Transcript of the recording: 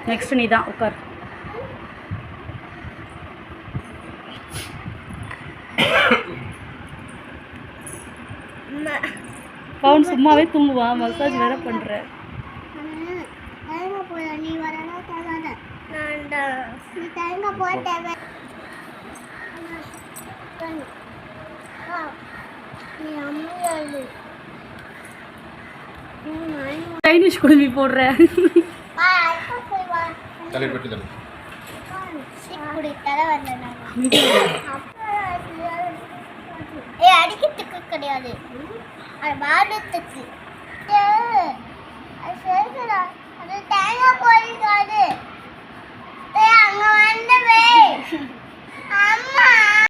Next நீ தான் உட்கார். பவுன் சும்மாவே தூங்குவான், மசாஜ் வேற பண்ற. சைனீஸ் குடுமி போடுற. அடிக்கிறதுக்கு கிடையாது, அது வாடத்துக்கு. அது தேங்காய் போயிருக்காது. அங்க வந்து அம்மா